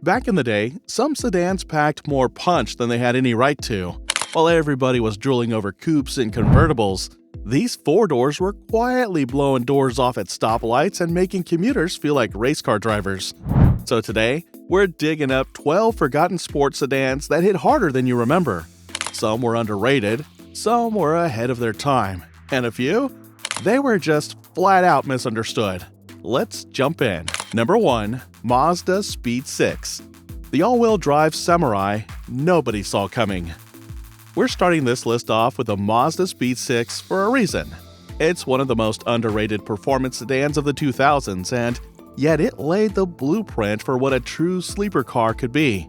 Back in the day, some sedans packed more punch than they had any right to. While everybody was drooling over coupes and convertibles, these four-doors were quietly blowing doors off at stoplights and making commuters feel like race car drivers. So today, we're digging up 12 forgotten sports sedans that hit harder than you remember. Some were underrated, some were ahead of their time, and a few, they were just flat out misunderstood. Let's jump in. Number 1. Mazda Speed 6. The all-wheel drive samurai nobody saw coming. We're starting this list off with the Mazda Speed 6 for a reason. It's one of the most underrated performance sedans of the 2000s, and yet it laid the blueprint for what a true sleeper car could be.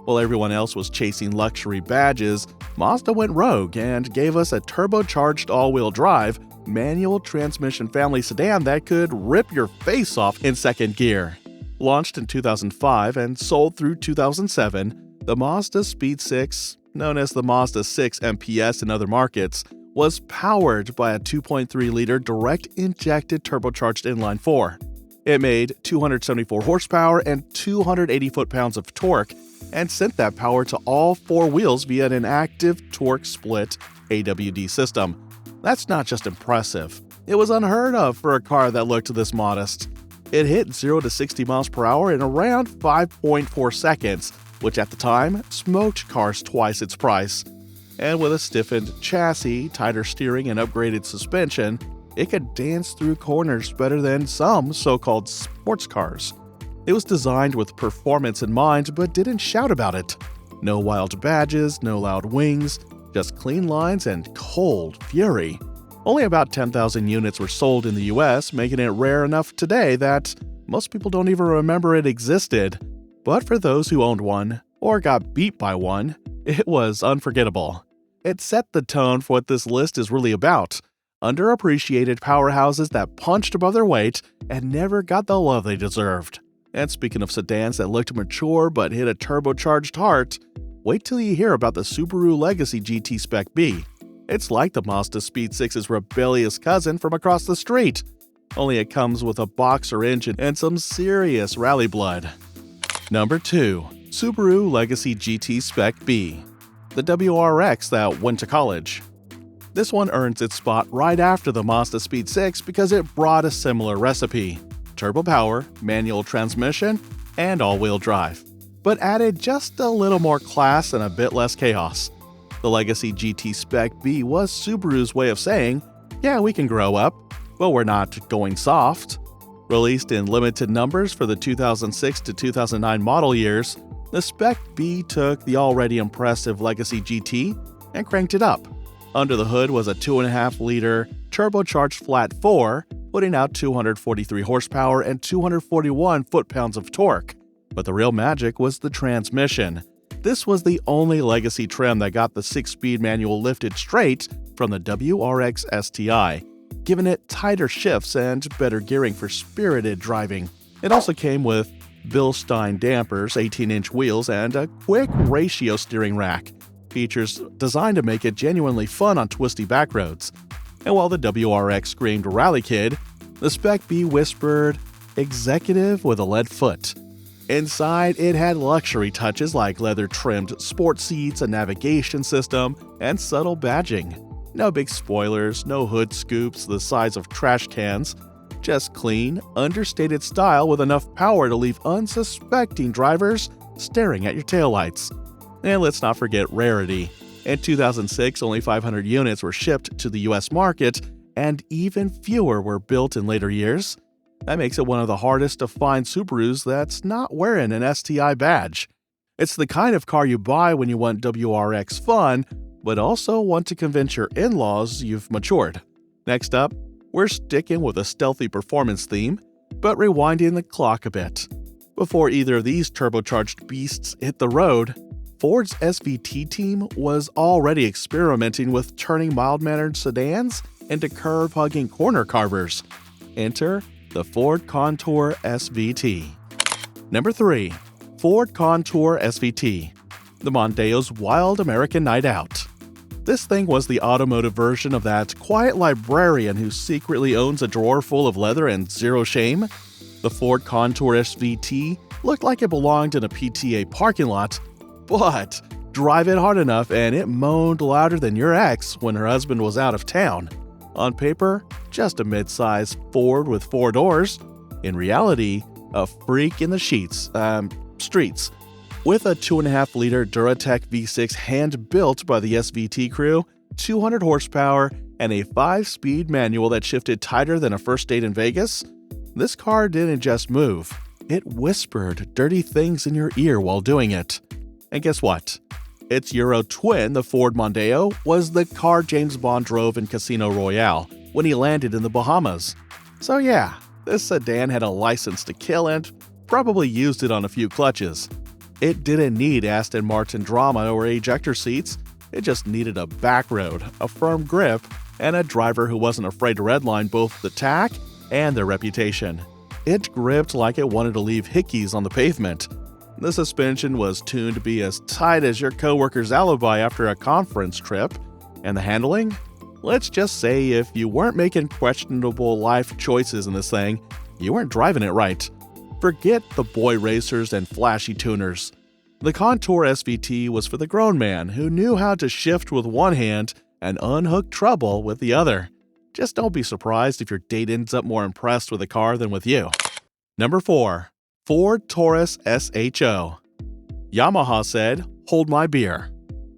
While everyone else was chasing luxury badges, Mazda went rogue and gave us a turbocharged all-wheel drive, manual transmission family sedan that could rip your face off in second gear. Launched in 2005 and sold through 2007, the Mazda Speed 6, known as the Mazda 6 MPS in other markets, was powered by a 2.3-liter direct-injected turbocharged inline-4. It made 274 horsepower and 280 foot-pounds of torque, and sent that power to all four wheels via an active torque split AWD system. That's not just impressive, it was unheard of for a car that looked this modest. It hit 0 to 60 miles per hour in around 5.4 seconds, which at the time smoked cars twice its price. And with a stiffened chassis, tighter steering, and upgraded suspension, it could dance through corners better than some so-called sports cars. It was designed with performance in mind, but didn't shout about it. No wild badges, no loud wings, just clean lines and cold fury. Only about 10,000 units were sold in the US, making it rare enough today that most people don't even remember it existed. But for those who owned one, or got beat by one, it was unforgettable. It set the tone for what this list is really about. Underappreciated powerhouses that punched above their weight and never got the love they deserved. And speaking of sedans that looked mature but hit a turbocharged heart, wait till you hear about the Subaru Legacy GT SpecB. It's like the Mazda Speed 6's rebellious cousin from across the street, only it comes with a boxer engine and some serious rally blood. Number 2. Subaru Legacy GT SpecB. The WRX that went to college. This one earns its spot right after the Mazda Speed 6 because it brought a similar recipe: turbo power, manual transmission, and all-wheel drive, but added just a little more class and a bit less chaos. The Legacy GT SpecB was Subaru's way of saying, yeah, we can grow up, but we're not going soft. Released in limited numbers for the 2006 to 2009 model years, the SpecB took the already impressive Legacy GT and cranked it up. Under the hood was a 2.5-liter turbocharged flat 4, putting out 243 horsepower and 241 foot-pounds of torque. But the real magic was the transmission. This was the only Legacy trim that got the 6-speed manual lifted straight from the WRX STI, giving it tighter shifts and better gearing for spirited driving. It also came with Bilstein dampers, 18-inch wheels, and a quick ratio steering rack. Features designed to make it genuinely fun on twisty back roads. And while the WRX screamed Rally Kid, the SpecB whispered executive with a lead foot. Inside, it had luxury touches like leather-trimmed sport seats, a navigation system, and subtle badging. No big spoilers, no hood scoops the size of trash cans. Just clean, understated style with enough power to leave unsuspecting drivers staring at your taillights. And let's not forget rarity. In 2006, only 500 units were shipped to the US market, and even fewer were built in later years. That makes it one of the hardest to find Subarus that's not wearing an STI badge. It's the kind of car you buy when you want WRX fun, but also want to convince your in-laws you've matured. Next up, we're sticking with a stealthy performance theme, but rewinding the clock a bit. Before either of these turbocharged beasts hit the road, Ford's SVT team was already experimenting with turning mild-mannered sedans into curve-hugging corner carvers. Enter the Ford Contour SVT. Number 3. Ford Contour SVT. The Mondeo's wild American night out. This thing was the automotive version of that quiet librarian who secretly owns a drawer full of leather and zero shame. The Ford Contour SVT Looked like it belonged in a PTA parking lot, but drive it hard enough and it moaned louder than your ex when her husband was out of town. On paper, just a mid-sized Ford with 4 doors. In reality, a freak in the streets. With a 2.5-liter Duratec V6 hand-built by the SVT crew, 200 horsepower, and a 5-speed manual that shifted tighter than a first date in Vegas, this car didn't just move. It whispered dirty things in your ear while doing it. And guess what? Its Euro twin, the Ford Mondeo, was the car James Bond drove in Casino Royale when he landed in the Bahamas. So yeah, this sedan had a license to kill and probably used it on a few clutches. It didn't need Aston Martin drama or ejector seats, it just needed a back road, a firm grip, and a driver who wasn't afraid to redline both the tack and their reputation. It gripped like it wanted to leave hickeys on the pavement. The suspension was tuned to be as tight as your coworker's alibi after a conference trip. And the handling? Let's just say if you weren't making questionable life choices in this thing, you weren't driving it right. Forget the boy racers and flashy tuners. The Contour SVT was for the grown man who knew how to shift with one hand and unhook trouble with the other. Just don't be surprised if your date ends up more impressed with the car than with you. Number 4. Ford Taurus SHO. Yamaha said, "Hold my beer."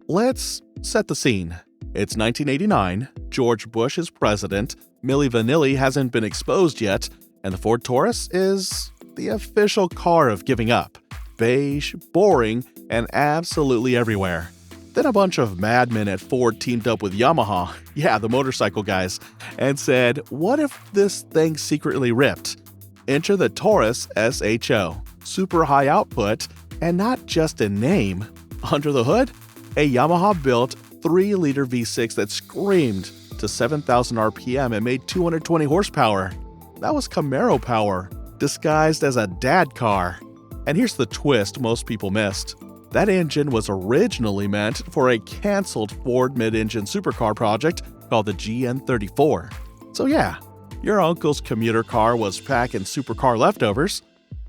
Let's set the scene. It's 1989, George Bush is president, Milli Vanilli hasn't been exposed yet, and the Ford Taurus is the official car of giving up. Beige, boring, and absolutely everywhere. Then a bunch of madmen at Ford teamed up with Yamaha, yeah, the motorcycle guys, and said, what if this thing secretly ripped? Enter the Taurus SHO, super high output, and not just a name. Under the hood, a Yamaha-built 3-liter V6 that screamed to 7,000 RPM and made 220 horsepower. That was Camaro power, disguised as a dad car. And here's the twist most people missed. That engine was originally meant for a canceled Ford mid-engine supercar project called the GN34. So yeah, your uncle's commuter car was packing supercar leftovers.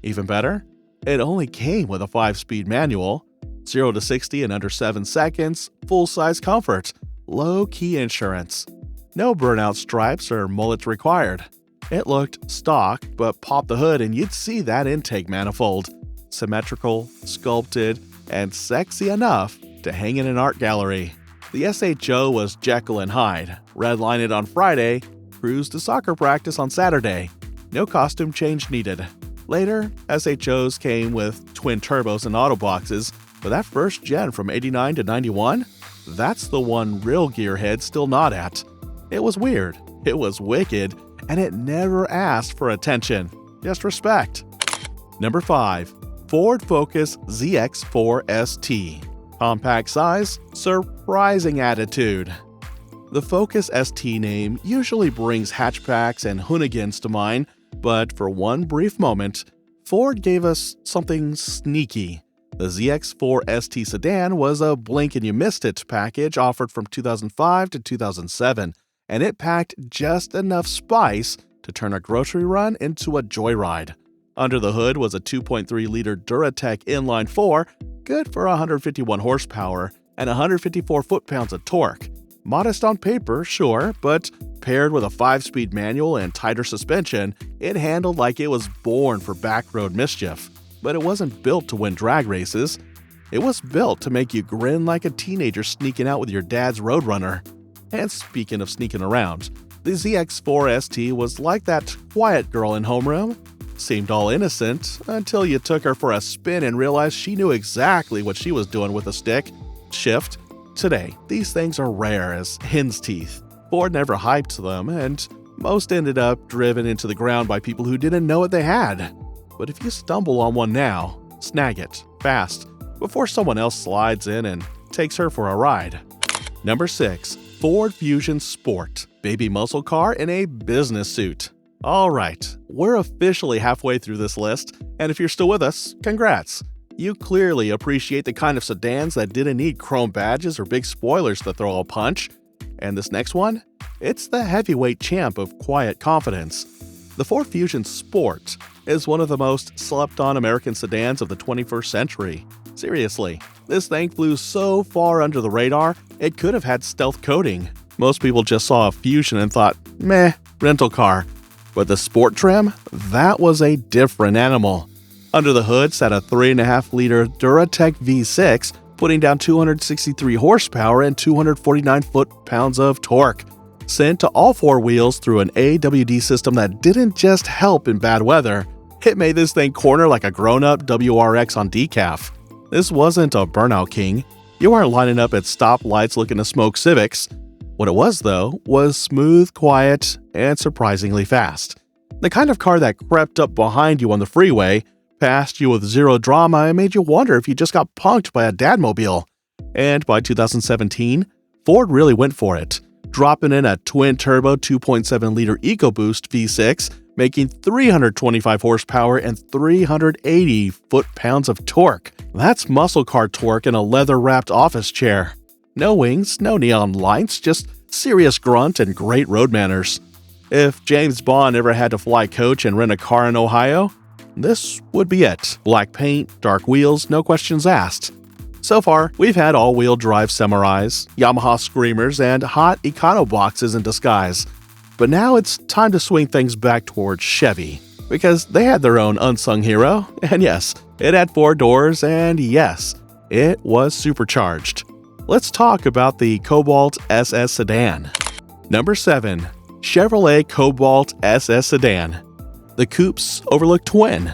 Even better, it only came with a 5-speed manual, 0 to 60 in under 7 seconds, full-size comfort, low-key insurance. No burnout stripes or mullets required. It looked stock, but pop the hood and you'd see that intake manifold. Symmetrical, sculpted, and sexy enough to hang in an art gallery. The SHO was Jekyll and Hyde. Redline it on Friday, cruise to soccer practice on Saturday. No costume change needed. Later, SHOs came with twin turbos and auto boxes, but that first gen from 89 to 91? That's the one real gearheads still nod at. It was weird, it was wicked, and it never asked for attention. Just respect. Number 5. Ford Focus ZX4 ST. Compact size, surprising attitude. The Focus ST name usually brings hatchbacks and Hoonigans to mind, but for one brief moment, Ford gave us something sneaky. The ZX4 ST sedan was a blink-and-you-missed-it package offered from 2005 to 2007, and it packed just enough spice to turn a grocery run into a joyride. Under the hood was a 2.3-liter Duratec inline-4, good for 151 horsepower and 154 foot-pounds of torque. Modest on paper, sure, but paired with a 5-speed manual and tighter suspension, it handled like it was born for backroad mischief. But it wasn't built to win drag races. It was built to make you grin like a teenager sneaking out with your dad's Roadrunner. And speaking of sneaking around, the ZX4 ST was like that quiet girl in homeroom. Seemed all innocent until you took her for a spin and realized she knew exactly what she was doing with a stick. Shift. Today, these things are rare as hen's teeth. Ford never hyped them, and most ended up driven into the ground by people who didn't know what they had. But if you stumble on one now, snag it, fast, before someone else slides in and takes her for a ride. Number 6. Ford Fusion Sport. Baby muscle car in a business suit. Alright, we're officially halfway through this list, and if you're still with us, congrats! You clearly appreciate the kind of sedans that didn't need chrome badges or big spoilers to throw a punch. And this next one? It's the heavyweight champ of quiet confidence. The Ford Fusion Sport is one of the most slept-on American sedans of the 21st century. Seriously, this thing flew so far under the radar, it could have had stealth coating. Most people just saw a Fusion and thought, meh, rental car. But the Sport trim, that was a different animal. Under the hood sat a 3.5-liter Duratec V6, putting down 263 horsepower and 249 foot-pounds of torque, sent to all four wheels through an AWD system that didn't just help in bad weather, it made this thing corner like a grown-up WRX on decaf. This wasn't a burnout king. You weren't lining up at stoplights looking to smoke Civics. What it was, though, was smooth, quiet, and surprisingly fast. The kind of car that crept up behind you on the freeway, passed you with zero drama, and made you wonder if you just got punked by a dadmobile. And by 2017, Ford really went for it, dropping in a twin-turbo 2.7-liter EcoBoost V6, making 325 horsepower and 380 foot-pounds of torque. That's muscle car torque in a leather-wrapped office chair. No wings, no neon lights, just serious grunt and great road manners. If James Bond ever had to fly coach and rent a car in Ohio, this would be it. Black paint, dark wheels, no questions asked. So far, we've had all-wheel drive Samurais, Yamaha Screamers, and hot Econo boxes in disguise. But now it's time to swing things back towards Chevy, because they had their own unsung hero, and yes, it had 4 doors, and yes, it was supercharged. Let's talk about the Cobalt SS sedan. Number 7. Chevrolet Cobalt SS sedan. The coupe's overlooked twin.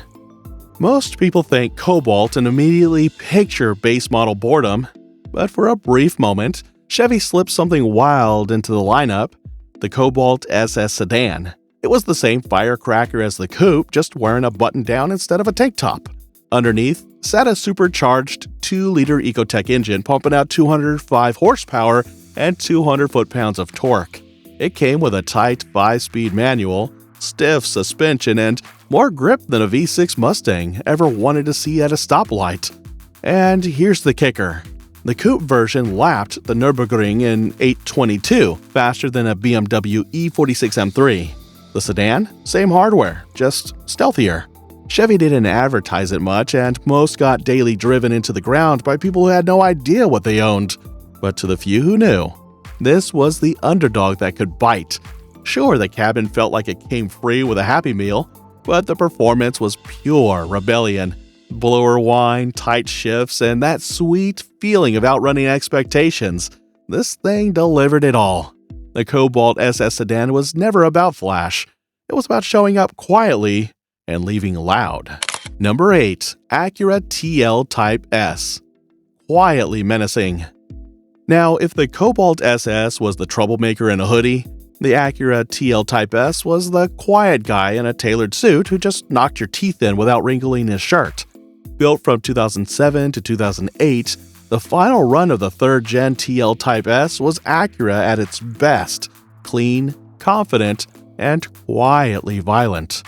Most people think Cobalt and immediately picture base model boredom, but for a brief moment, Chevy slipped something wild into the lineup, the Cobalt SS sedan. It was the same firecracker as the coupe, just wearing a button down instead of a tank top. Underneath sat a supercharged 2-liter Ecotec engine pumping out 205 horsepower and 200 foot-pounds of torque. It came with a tight 5-speed manual, stiff suspension, and more grip than a V6 Mustang ever wanted to see at a stoplight. And here's the kicker. The coupe version lapped the Nürburgring in 8:22, faster than a BMW E46 M3. The sedan? Same hardware, just stealthier. Chevy didn't advertise it much, and most got daily driven into the ground by people who had no idea what they owned. But to the few who knew, this was the underdog that could bite. Sure, the cabin felt like it came free with a Happy Meal, but the performance was pure rebellion. Blower whine, tight shifts, and that sweet feeling of outrunning expectations. This thing delivered it all. The Cobalt SS sedan was never about flash. It was about showing up quietly and leaving loud. Number 8. Acura TL Type S. Quietly menacing. Now, if the Cobalt SS was the troublemaker in a hoodie, the Acura TL Type S was the quiet guy in a tailored suit who just knocked your teeth in without wrinkling his shirt. Built from 2007 to 2008, the final run of the 3rd-gen TL Type S was Acura at its best, clean, confident, and quietly violent.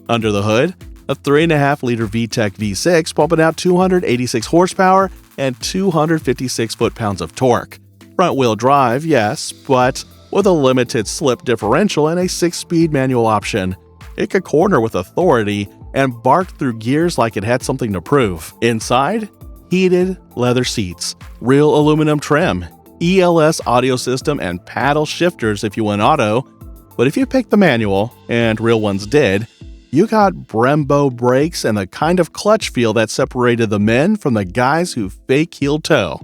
Under the hood, a 3.5-liter VTEC V6 pumping out 286 horsepower and 256 foot-pounds of torque. Front-wheel drive, yes, but with a limited slip differential and a 6-speed manual option. It could corner with authority and bark through gears like it had something to prove. Inside, heated leather seats, real aluminum trim, ELS audio system, and paddle shifters if you went auto. But if you picked the manual, and real ones did, you got Brembo brakes and the kind of clutch feel that separated the men from the guys who fake heel toe.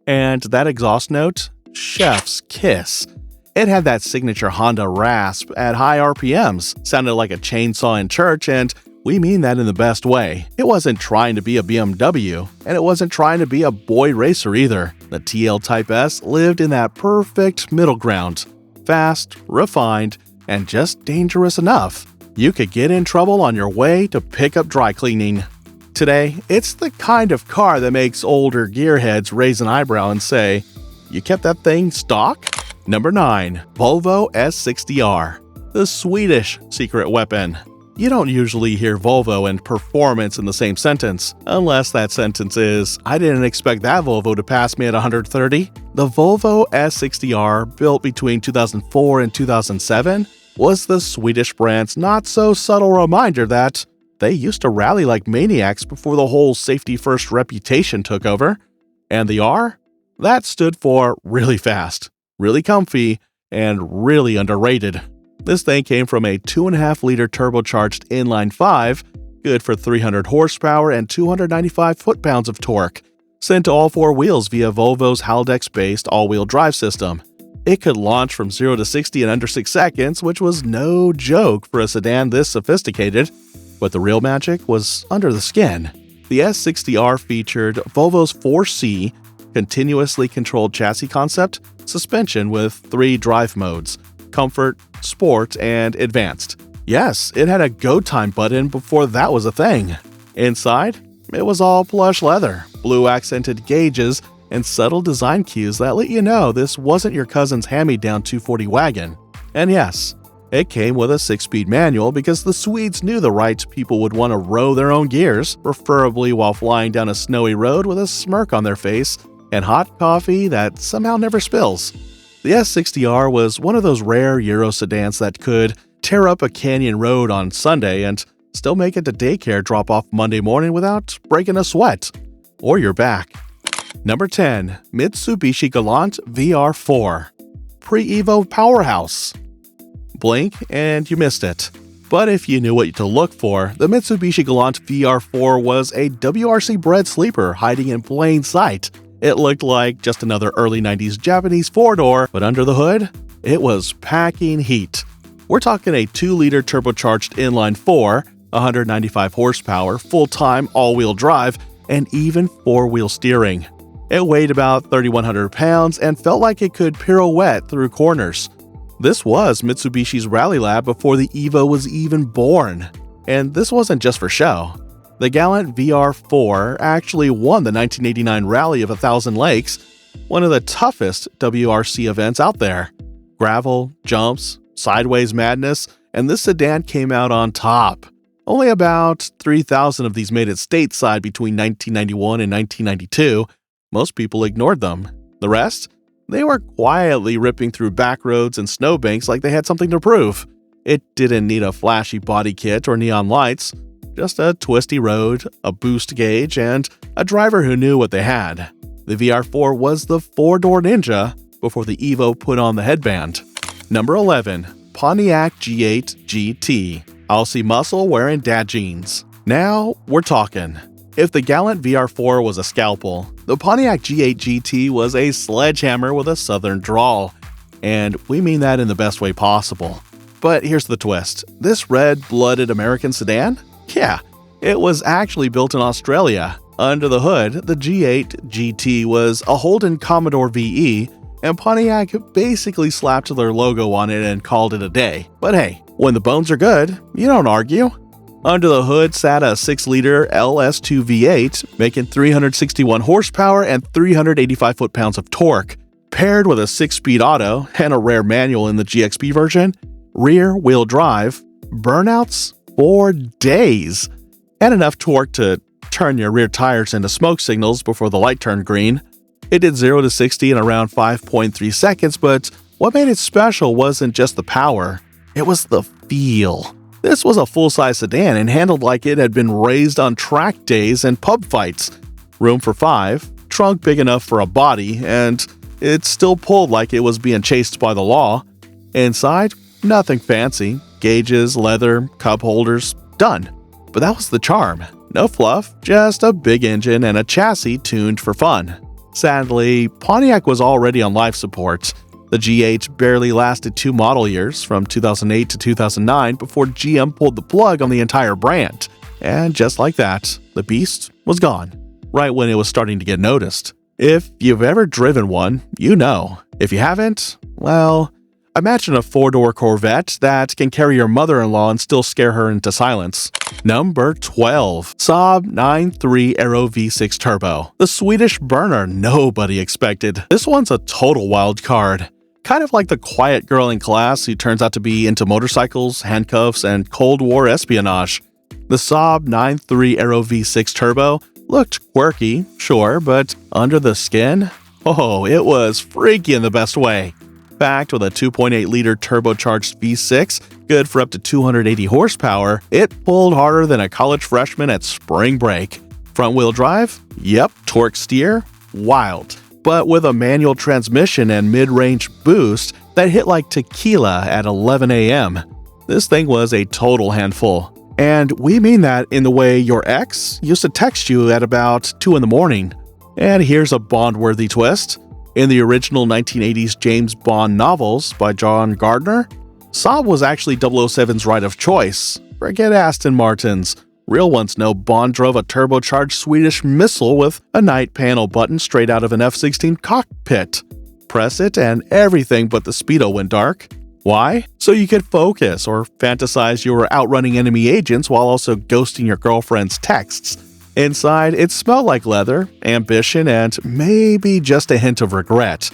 And that exhaust note? Chef's kiss. It had that signature Honda rasp at high RPMs, sounded like a chainsaw in church, and we mean that in the best way. It wasn't trying to be a BMW, and it wasn't trying to be a boy racer either. The TL Type S lived in that perfect middle ground. Fast, refined, and just dangerous enough. You could get in trouble on your way to pick up dry cleaning. Today, it's the kind of car that makes older gearheads raise an eyebrow and say, "You kept that thing stock?" Number 9. Volvo S60R. The Swedish secret weapon. You don't usually hear Volvo and performance in the same sentence, unless that sentence is, "I didn't expect that Volvo to pass me at 130. The Volvo S60R, built between 2004 and 2007, was the Swedish brand's not-so-subtle reminder that they used to rally like maniacs before the whole safety-first reputation took over. And the R? That stood for really fast, really comfy, and really underrated. This thing came from a 2.5-liter turbocharged inline-5, good for 300 horsepower and 295 foot-pounds of torque, sent to all four wheels via Volvo's Haldex-based all-wheel drive system. It could launch from 0 to 60 in under 6 seconds, which was no joke for a sedan this sophisticated, but the real magic was under the skin. The S60R featured Volvo's 4C, continuously controlled chassis concept, suspension with 3 drive modes: Comfort, Sport, and Advanced. Yes, it had a go time button before that was a thing. Inside, it was all plush leather, blue accented gauges, and subtle design cues that let you know this wasn't your cousin's hand-me-down 240 wagon. And yes, it came with a 6-speed manual because the Swedes knew the right people would want to row their own gears, preferably while flying down a snowy road with a smirk on their face and hot coffee that somehow never spills. The S60R was one of those rare Euro sedans that could tear up a canyon road on Sunday and still make it to daycare drop-off Monday morning without breaking a sweat or your back. Number 10. Mitsubishi Galant VR4 Pre-Evo Powerhouse. Blink and you missed it. But if you knew what to look for, the Mitsubishi Galant VR4 was a WRC-bred sleeper hiding in plain sight. It looked like just another early 90s Japanese four-door, but under the hood, it was packing heat. We're talking a 2-liter turbocharged inline-4, 195 horsepower, full-time all-wheel drive, and even 4-wheel steering. It weighed about 3,100 pounds and felt like it could pirouette through corners. This was Mitsubishi's rally lab before the Evo was even born. And this wasn't just for show. The Galant VR4 actually won the 1989 Rally of 1,000 Lakes, one of the toughest WRC events out there. Gravel, jumps, sideways madness, and this sedan came out on top. Only about 3,000 of these made it stateside between 1991 and 1992. Most people ignored them. The rest? They were quietly ripping through back roads and snowbanks like they had something to prove. It didn't need a flashy body kit or neon lights, just a twisty road, a boost gauge, and a driver who knew what they had. The VR4 was the 4-door ninja before the Evo put on the headband. Number 11. Pontiac G8 GT. I'll see muscle wearing dad jeans. Now we're talking. If the Galant VR4 was a scalpel, the Pontiac G8 GT was a sledgehammer with a southern drawl. And we mean that in the best way possible. But here's the twist. This red-blooded American sedan? Yeah, it was actually built in Australia. Under the hood, the G8 GT was a Holden Commodore VE, and Pontiac basically slapped their logo on it and called it a day. But hey, when the bones are good, you don't argue. Under the hood sat a 6-liter LS2 V8, making 361 horsepower and 385 foot-pounds of torque. Paired with a 6-speed auto and a rare manual in the GXP version, rear-wheel drive, burnouts for days, and enough torque to turn your rear tires into smoke signals before the light turned green. It did 0 to 60 in around 5.3 seconds, but what made it special wasn't just the power, it was the feel. This was a full-size sedan and handled like it had been raised on track days and pub fights. Room for 5, trunk big enough for a body, and it still pulled like it was being chased by the law. Inside, nothing fancy. Gauges, leather, cup holders, done. But that was the charm. No fluff, just a big engine and a chassis tuned for fun. Sadly, Pontiac was already on life support. The G8 barely lasted 2 model years, from 2008 to 2009, before GM pulled the plug on the entire brand. And just like that, the beast was gone, right when it was starting to get noticed. If you've ever driven one, you know. If you haven't, well, imagine a 4-door Corvette that can carry your mother-in-law and still scare her into silence. Number 12. Saab 9.3 Aero V6 Turbo. The Swedish burner nobody expected. This one's a total wild card. Kind of like the quiet girl in class who turns out to be into motorcycles, handcuffs, and Cold War espionage. The Saab 9.3 Aero V6 Turbo looked quirky, sure, but under the skin? Oh, it was freaky in the best way. Packed with a 2.8-liter turbocharged V6, good for up to 280 horsepower, it pulled harder than a college freshman at spring break. Front-wheel drive? Yep. Torque steer? Wild. But with a manual transmission and mid-range boost that hit like tequila at 11 a.m. This thing was a total handful. And we mean that in the way your ex used to text you at about 2 in the morning. And here's a Bond-worthy twist. In the original 1980s James Bond novels by John Gardner, Saab was actually 007's ride of choice. Forget Aston Martins. Real ones know Bond drove a turbocharged Swedish missile with a night panel button straight out of an F-16 cockpit. Press it and everything but the speedo went dark. Why? So you could focus or fantasize you were outrunning enemy agents while also ghosting your girlfriend's texts. Inside, it smelled like leather, ambition, and maybe just a hint of regret.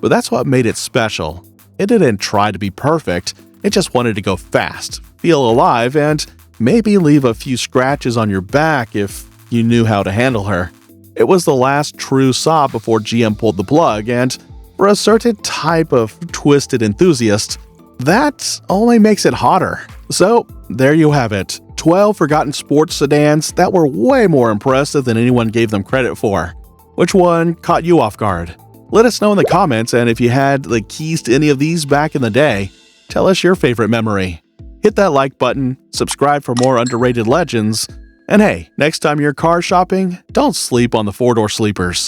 But that's what made it special. It didn't try to be perfect, it just wanted to go fast, feel alive, and maybe leave a few scratches on your back if you knew how to handle her. It was the last true Saab before GM pulled the plug, and for a certain type of twisted enthusiast, that only makes it hotter. So, there you have it. 12 forgotten sports sedans that were way more impressive than anyone gave them credit for. Which one caught you off guard? Let us know in the comments, and if you had the keys to any of these back in the day, tell us your favorite memory. Hit that like button, subscribe for more underrated legends, and hey, next time you're car shopping, don't sleep on the four-door sleepers.